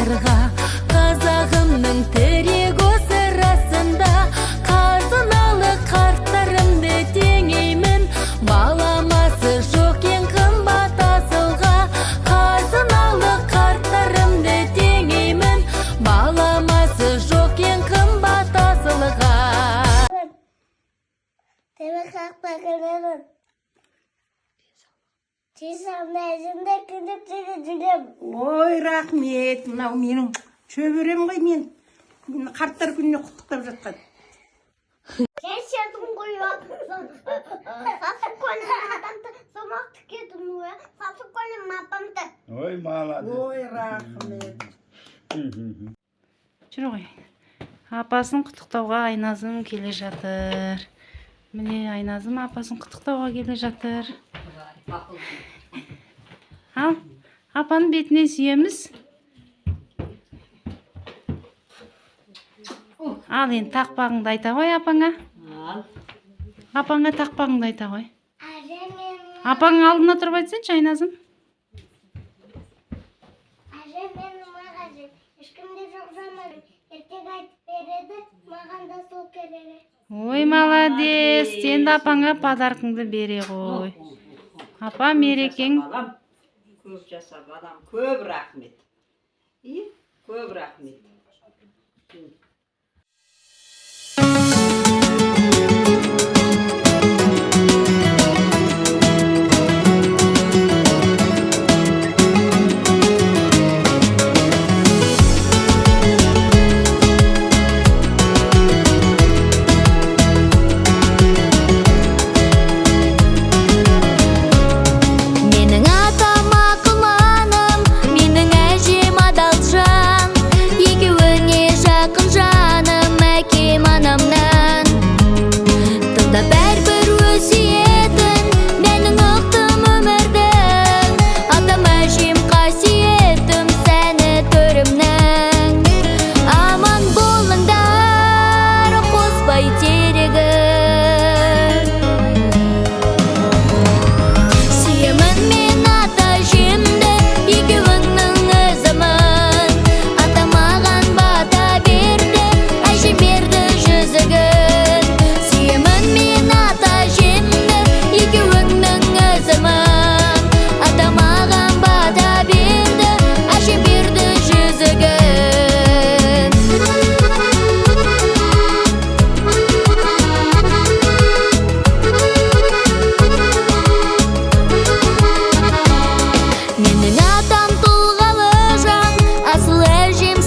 жастарға. Қазағымның тірек осы расында, қазыналы қарттарымды теңеймін. Баламасы жоқ ең қымбат асылға, қазыналы қарттарымды теңеймін. Баламасы жоқ ең қымбат асылға. Demek haklarım. Çizimlerinde gidip gideceğim. Ой, рахмет. Мынау менің шөберем ғой, мен қарттар күніне құттықтап жатқан. Yaşadım koyuyor. Sası koyun adamda somak tüketim ya. Sası koyun mapamda. Ой, молодец. Ой, рахмет. Жүр ғой. Апасын құттықтауға Айназым келе жатыр. Міне Айназым апасын құттықтауға келе жатыр. Ал, апаның бетіне сүйеміз. Ал, енді тақпағыңды айта ғой апаңа. Апаңа тақпағыңды айта ғой. Апаң алдына тұрып айтсыншы, Айназым. Benim mağazım. Ешкімде жоқ жанарым. Ертең айтып береді, маған да сол керек. Ой, молодец. Сен де апаңа подаркыңды бере ғой. Апа, мерекең. Балам, көп жаса, балам, көп рахмет. Көп рахмет. Менің атам тұлғалы жан, асыл әжем